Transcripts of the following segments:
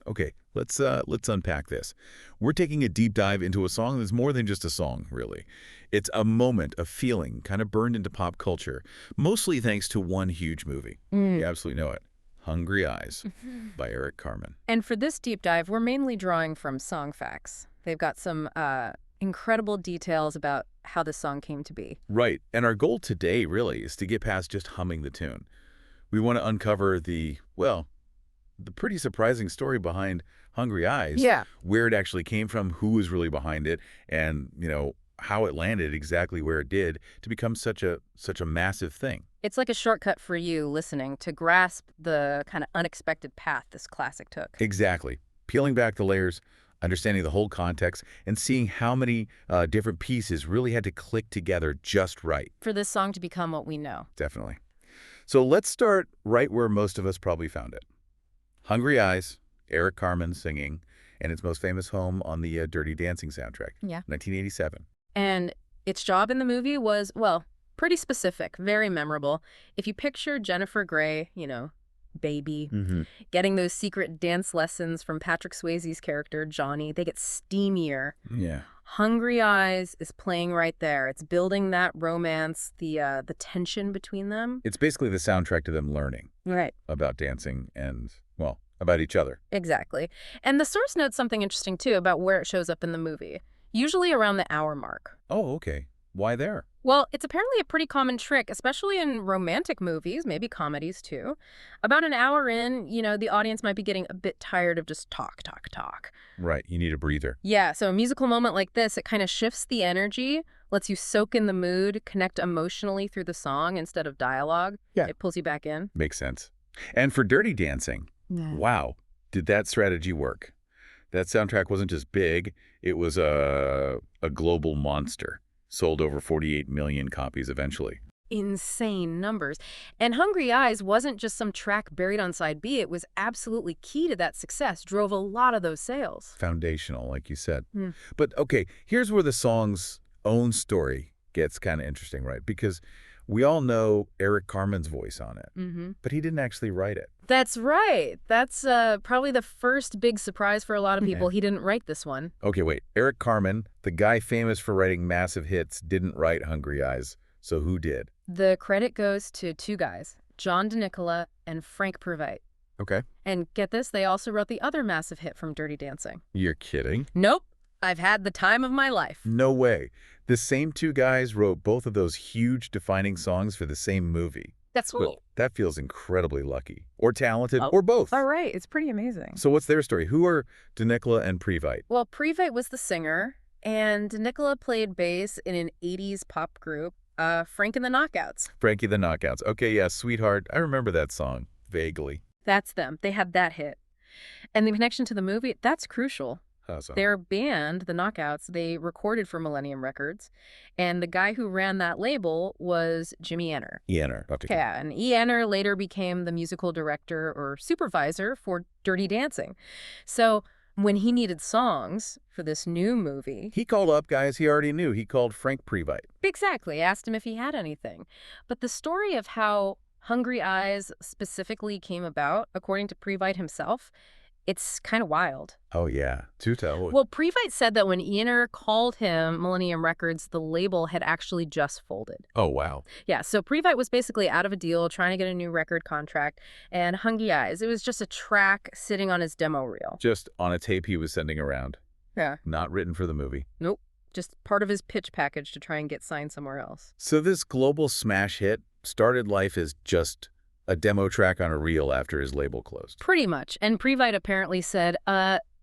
Okay, let's unpack this. We're taking a deep dive into a song that's more than just a song, really. It's a moment, a feeling, kind of burned into pop culture, mostly thanks to one huge movie. You absolutely know it. Hungry Eyes by Eric Carmen. And for this deep dive, we're mainly drawing from song facts. They've got some incredible details about how the song came to be. Right, and our goal today, really, is to get past just humming the tune. We want to uncover the pretty surprising story behind Hungry Eyes. Yeah. Where it actually came from, who was really behind it, and, how it landed exactly where it did to become such a massive thing. It's like a shortcut for you listening to grasp the kind of unexpected path this classic took. Exactly. Peeling back the layers, understanding the whole context, and seeing how many different pieces really had to click together just right. For this song to become what we know. Definitely. So let's start right where most of us probably found it. Hungry Eyes, Eric Carmen singing, and its most famous home on the Dirty Dancing soundtrack, Yeah. 1987. And its job in the movie was, well, pretty specific, very memorable. If you picture Jennifer Grey, baby, getting those secret dance lessons from Patrick Swayze's character, Johnny, they get steamier. Yeah. Hungry Eyes is playing right there. It's building that romance, the tension between them. It's basically the soundtrack to them learning Right. about dancing and, about each other. Exactly. And the source notes something interesting, too, about where it shows up in the movie. Usually around the hour mark. Oh, okay. Why there? Well, it's apparently a pretty common trick, especially in romantic movies, maybe comedies too. About an hour in, the audience might be getting a bit tired of just talk, talk, talk. Right, you need a breather. Yeah, so a musical moment like this, it kind of shifts the energy, lets you soak in the mood, connect emotionally through the song instead of dialogue. Yeah. It pulls you back in. Makes sense. And for Dirty Dancing, wow, did that strategy work? That soundtrack wasn't just big, it was a global monster. Sold over 48 million copies eventually. Insane numbers. And Hungry Eyes wasn't just some track buried on side B. It was absolutely key to that success, drove a lot of those sales. Foundational, like you said. But okay, here's where the song's own story gets kind of interesting, right? Because we all know Eric Carmen's voice on it, but he didn't actually write it. That's right. That's probably the first big surprise for a lot of people. He didn't write this one. Okay, wait. Eric Carmen, the guy famous for writing massive hits, didn't write Hungry Eyes. So who did? The credit goes to two guys, John DeNicola and Frank Purvite. Okay. And get this, they also wrote the other massive hit from Dirty Dancing. You're kidding? Nope. I've had the time of my life. No way. The same two guys wrote both of those huge defining songs for the same movie. That's cool. Well, that feels incredibly lucky. Or talented, or both. All right. It's pretty amazing. So what's their story? Who are DeNicola and Purvite? Well, Purvite was the singer, and DeNicola played bass in an 80s pop group, Frank and the Knockouts. Frankie the Knockouts. Okay, yeah, Sweetheart. I remember that song, vaguely. That's them. They had that hit. And the connection to the movie, that's crucial. How so? Their band, the Knockouts, they recorded for Millennium Records, and the guy who ran that label was Jimmy Enner. Enner. Yeah, and Enner later became the musical director or supervisor for Dirty Dancing. So when he needed songs for this new movie... He called up guys he already knew. He called Frank Purvite. Exactly. Asked him if he had anything. But the story of how Hungry Eyes specifically came about, according to Purvite himself, it's kind of wild. Oh, yeah. Do tell. Well, Purvite said that when Enner called him Millennium Records, the label had actually just folded. Oh, wow. Yeah, so Purvite was basically out of a deal, trying to get a new record contract, and Hungry Eyes, it was just a track sitting on his demo reel. Just on a tape he was sending around. Yeah. Not written for the movie. Nope. Just part of his pitch package to try and get signed somewhere else. So this global smash hit started life as just a demo track on a reel after his label closed. Pretty much. And Purvite apparently said,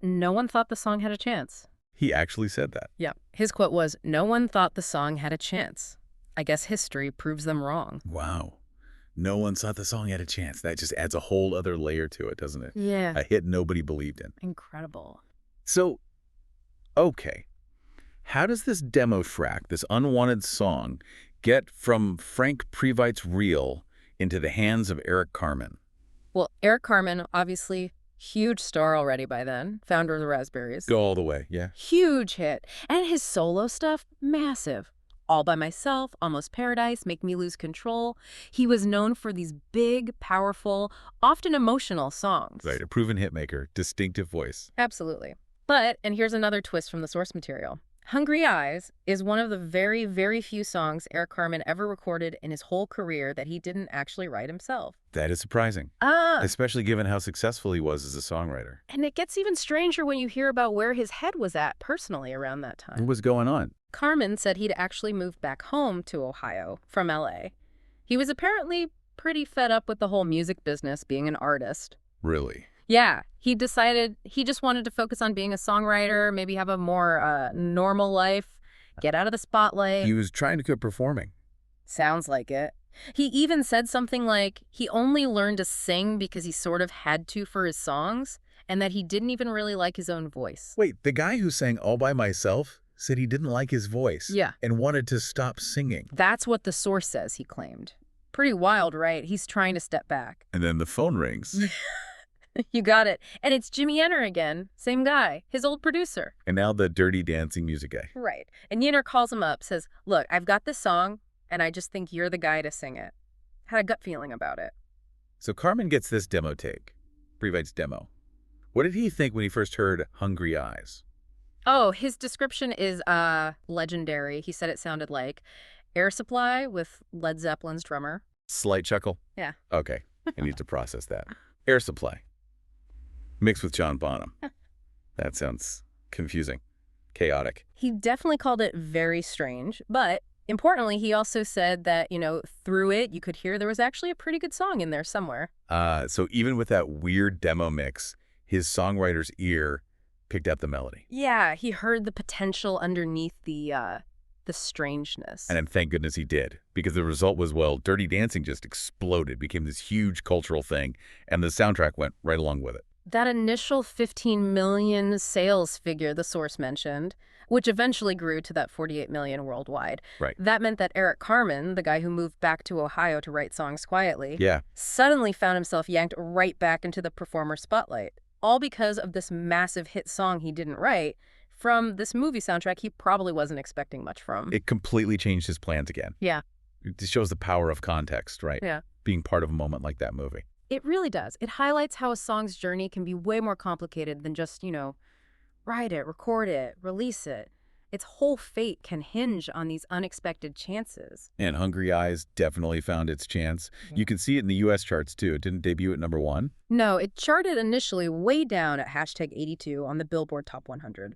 no one thought the song had a chance. He actually said that. Yeah. His quote was, "No one thought the song had a chance. I guess history proves them wrong." Wow. No one thought the song had a chance. That just adds a whole other layer to it, doesn't it? Yeah. A hit nobody believed in. Incredible. So, okay. How does this demo track, this unwanted song, get from Frank Purvite's reel into the hands of Eric Carmen? Well, Eric Carmen, obviously huge star already by then, founder of the Raspberries. Go all the way, yeah. Huge hit. And his solo stuff, massive. All by Myself, Almost Paradise, Make Me Lose Control. He was known for these big, powerful, often emotional songs. Right, a proven hitmaker, distinctive voice. Absolutely. But, and here's another twist from the source material. Hungry Eyes is one of the very, very few songs Eric Carmen ever recorded in his whole career that he didn't actually write himself. That is surprising, especially given how successful he was as a songwriter. And it gets even stranger when you hear about where his head was at personally around that time. What was going on? Carmen said he'd actually moved back home to Ohio from LA. He was apparently pretty fed up with the whole music business, being an artist. Really? Yeah, he decided he just wanted to focus on being a songwriter, maybe have a more normal life, get out of the spotlight. He was trying to quit performing. Sounds like it. He even said something like he only learned to sing because he sort of had to for his songs, and that he didn't even really like his own voice. Wait, the guy who sang All by Myself said he didn't like his voice. Yeah. And wanted to stop singing. That's what the source says, he claimed. Pretty wild, right? He's trying to step back. And then the phone rings. You got it. And it's Jimmy Yenner again. Same guy. His old producer. And now the Dirty Dancing music guy. Right. And Yenner calls him up, says, look, I've got this song, and I just think you're the guy to sing it. Had a gut feeling about it. So Carmen gets this demo take. Previte's demo. What did he think when he first heard Hungry Eyes? Oh, his description is legendary. He said it sounded like Air Supply with Led Zeppelin's drummer. Slight chuckle? Yeah. Okay. I need to process that. Air Supply. Mixed with John Bonham. That sounds confusing. Chaotic. He definitely called it very strange, but importantly, he also said that, through it, you could hear there was actually a pretty good song in there somewhere. So even with that weird demo mix, his songwriter's ear picked up the melody. Yeah, he heard the potential underneath the strangeness. And thank goodness he did, because the result was, well, Dirty Dancing just exploded, became this huge cultural thing, and the soundtrack went right along with it. That initial 15 million sales figure the source mentioned, which eventually grew to that 48 million worldwide. Right. That meant that Eric Carmen, the guy who moved back to Ohio to write songs quietly, Yeah. suddenly found himself yanked right back into the performer spotlight, all because of this massive hit song he didn't write from this movie soundtrack he probably wasn't expecting much from. It completely changed his plans again. Yeah. It shows the power of context, right? Yeah. Being part of a moment like that movie. It really does. It highlights how a song's journey can be way more complicated than just, write it, record it, release it. Its whole fate can hinge on these unexpected chances. And Hungry Eyes definitely found its chance. You can see it in the U.S. charts, too. It didn't debut at #1. No, it charted initially way down at #82 on the Billboard Top 100,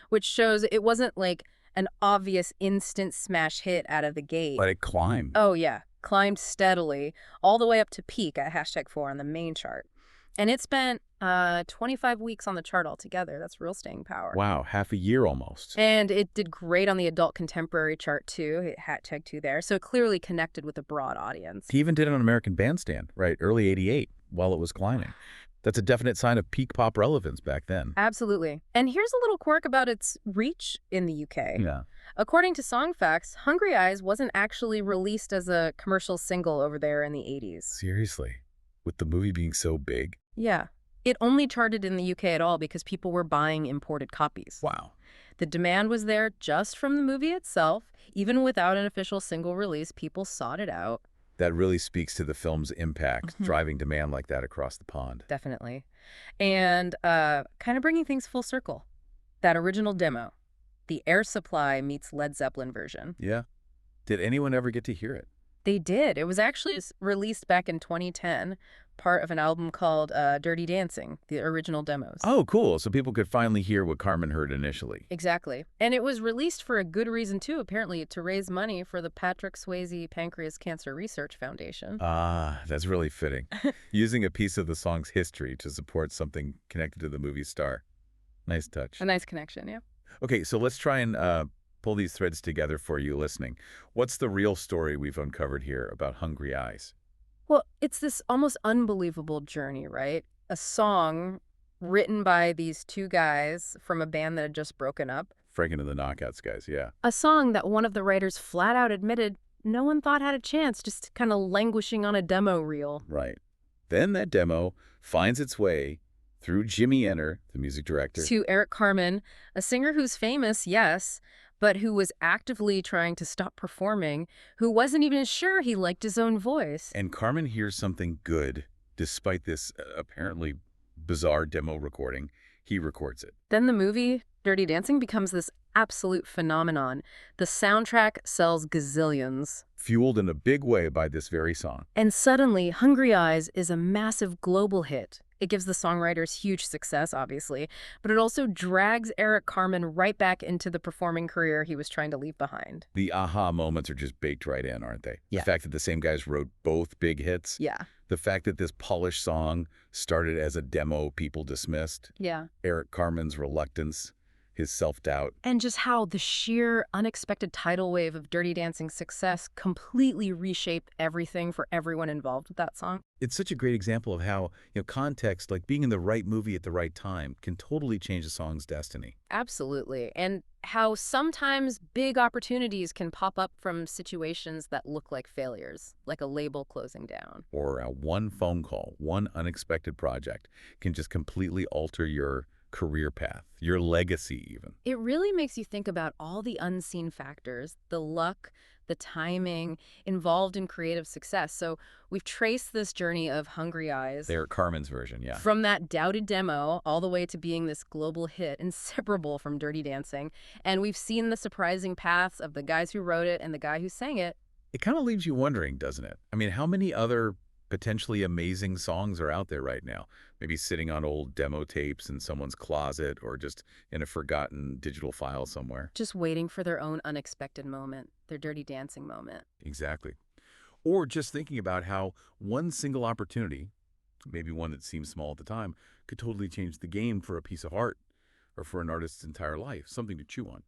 which shows it wasn't like an obvious instant smash hit out of the gate. But it climbed. Oh, yeah. Climbed steadily all the way up to peak at #4 on the main chart. And it spent 25 weeks on the chart altogether. That's real staying power. Wow, half a year almost. And it did great on the adult contemporary chart, too. It #2 there. So it clearly connected with a broad audience. He even did it on American Bandstand, right, early '88, while it was climbing. That's a definite sign of peak pop relevance back then. Absolutely. And here's a little quirk about its reach in the UK. Yeah. According to Songfacts, Hungry Eyes wasn't actually released as a commercial single over there in the 80s. Seriously? With the movie being so big? Yeah. It only charted in the UK at all because people were buying imported copies. Wow. The demand was there just from the movie itself. Even without an official single release, people sought it out. That really speaks to the film's impact, driving demand like that across the pond. Definitely. And kind of bringing things full circle. That original demo, the Air Supply meets Led Zeppelin version. Yeah. Did anyone ever get to hear it? They did. It was actually released back in 2010, part of an album called Dirty Dancing, the original demos. Oh, cool. So people could finally hear what Carmen heard initially. Exactly. And it was released for a good reason, too, apparently, to raise money for the Patrick Swayze Pancreas Cancer Research Foundation. Ah, that's really fitting. Using a piece of the song's history to support something connected to the movie's star. Nice touch. A nice connection, yeah. Okay, so let's try and pull these threads together for you listening. What's the real story we've uncovered here about Hungry Eyes? Well, it's this almost unbelievable journey, right? A song written by these two guys from a band that had just broken up. Franken and the Knockouts guys, yeah. A song that one of the writers flat out admitted no one thought had a chance, just kind of languishing on a demo reel. Right. Then that demo finds its way through Jimmy Yenner, the music director. To Eric Carmen, a singer who's famous, yes, but who was actively trying to stop performing, who wasn't even sure he liked his own voice. And Carmen hears something good, despite this apparently bizarre demo recording. He records it. Then the movie, Dirty Dancing, becomes this absolute phenomenon. The soundtrack sells gazillions. Fueled in a big way by this very song. And suddenly, Hungry Eyes is a massive global hit. It gives the songwriters huge success, obviously, but it also drags Eric Carmen right back into the performing career he was trying to leave behind. The aha moments are just baked right in, aren't they? Yeah. The fact that the same guys wrote both big hits. Yeah. The fact that this polished song started as a demo people dismissed. Yeah. Eric Carmen's reluctance, his self-doubt. And just how the sheer, unexpected tidal wave of Dirty Dancing's success completely reshaped everything for everyone involved with that song. It's such a great example of how, context, like being in the right movie at the right time, can totally change a song's destiny. Absolutely. And how sometimes big opportunities can pop up from situations that look like failures, like a label closing down. Or one phone call, one unexpected project can just completely alter your career path, your legacy even. It really makes you think about all the unseen factors, the luck, the timing involved in creative success. So we've traced this journey of Hungry Eyes. They're Carmen's version, yeah. From that doubted demo all the way to being this global hit, inseparable from Dirty Dancing. And we've seen the surprising paths of the guys who wrote it and the guy who sang it. It kind of leaves you wondering, doesn't it? I mean, how many other potentially amazing songs are out there right now? Maybe sitting on old demo tapes in someone's closet or just in a forgotten digital file somewhere. Just waiting for their own unexpected moment, their Dirty Dancing moment. Exactly. Or just thinking about how one single opportunity, maybe one that seems small at the time, could totally change the game for a piece of art or for an artist's entire life, something to chew on.